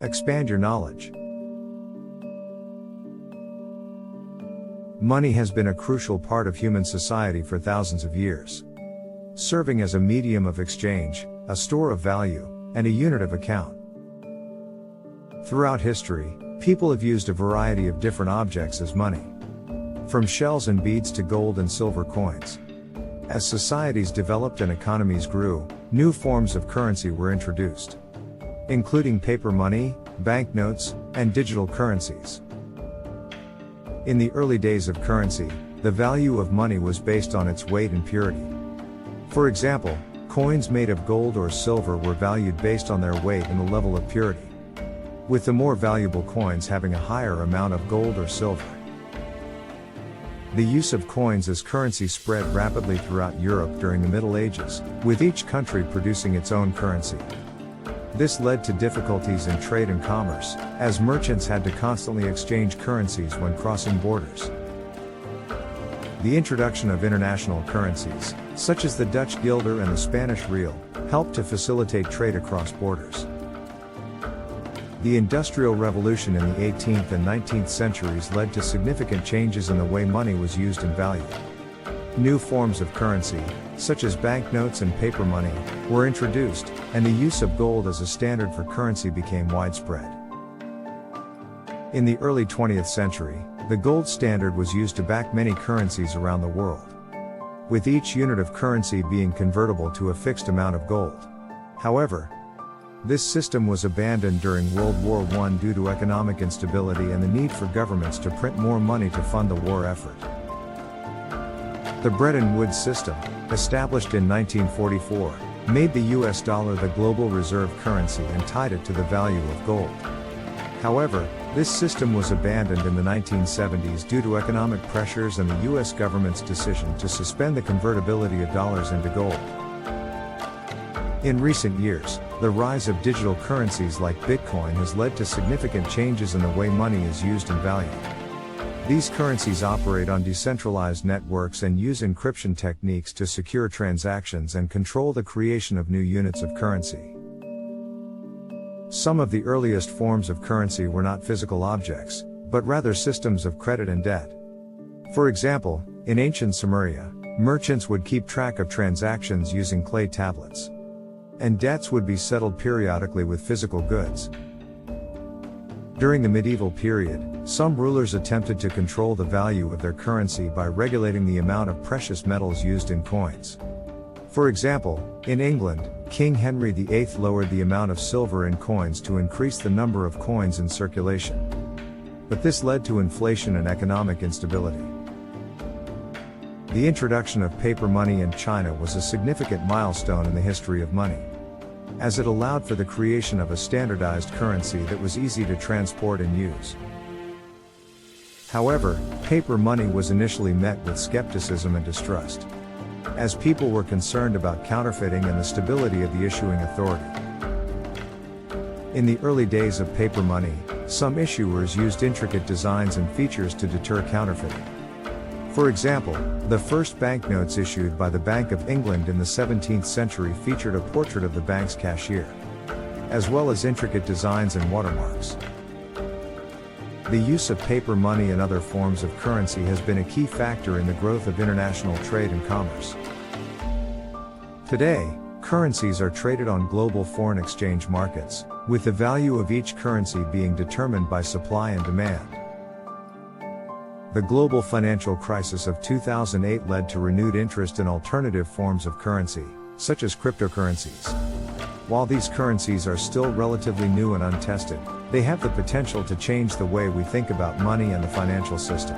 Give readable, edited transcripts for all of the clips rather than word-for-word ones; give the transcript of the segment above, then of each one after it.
Expand your knowledge. Money has been a crucial part of human society for thousands of years, serving as a medium of exchange, a store of value, and a unit of account. Throughout history, people have used a variety of different objects as money, from shells and beads to gold and silver coins. As societies developed and economies grew, new forms of currency were introduced, including paper money, banknotes, and digital currencies. In the early days of currency, the value of money was based on its weight and purity. For example, coins made of gold or silver were valued based on their weight and the level of purity, with the more valuable coins having a higher amount of gold or silver. The use of coins as currency spread rapidly throughout Europe during the Middle Ages, with each country producing its own currency. This led to difficulties in trade and commerce, as merchants had to constantly exchange currencies when crossing borders. The introduction of international currencies, such as the Dutch guilder and the Spanish real, helped to facilitate trade across borders. The Industrial Revolution in the 18th and 19th centuries led to significant changes in the way money was used and valued. New forms of currency, such as banknotes and paper money, were introduced, and the use of gold as a standard for currency became widespread. In the early 20th century, the gold standard was used to back many currencies around the world, with each unit of currency being convertible to a fixed amount of gold. However, this system was abandoned during World War I due to economic instability and the need for governments to print more money to fund the war effort. The Bretton Woods system, established in 1944, made the US dollar the global reserve currency and tied it to the value of gold. However, this system was abandoned in the 1970s due to economic pressures and the US government's decision to suspend the convertibility of dollars into gold. In recent years, the rise of digital currencies like Bitcoin has led to significant changes in the way money is used and valued. These currencies operate on decentralized networks and use encryption techniques to secure transactions and control the creation of new units of currency. Some of the earliest forms of currency were not physical objects, but rather systems of credit and debt. For example, in ancient Sumeria, merchants would keep track of transactions using clay tablets, and debts would be settled periodically with physical goods. During the medieval period, some rulers attempted to control the value of their currency by regulating the amount of precious metals used in coins. For example, in England, King Henry VIII lowered the amount of silver in coins to increase the number of coins in circulation. But this led to inflation and economic instability. The introduction of paper money in China was a significant milestone in the history of money, as it allowed for the creation of a standardized currency that was easy to transport and use. However, paper money was initially met with skepticism and distrust, as people were concerned about counterfeiting and the stability of the issuing authority. In the early days of paper money, some issuers used intricate designs and features to deter counterfeiting. For example, the first banknotes issued by the Bank of England in the 17th century featured a portrait of the bank's cashier, as well as intricate designs and watermarks. The use of paper money and other forms of currency has been a key factor in the growth of international trade and commerce. Today, currencies are traded on global foreign exchange markets, with the value of each currency being determined by supply and demand. The global financial crisis of 2008 led to renewed interest in alternative forms of currency, such as cryptocurrencies. While these currencies are still relatively new and untested, they have the potential to change the way we think about money and the financial system.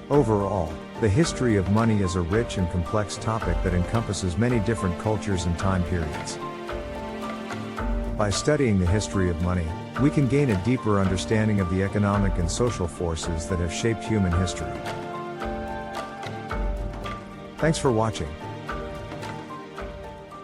Overall, the history of money is a rich and complex topic that encompasses many different cultures and time periods. By studying the history of money, we can gain a deeper understanding of the economic and social forces that have shaped human history. Thanks for watching.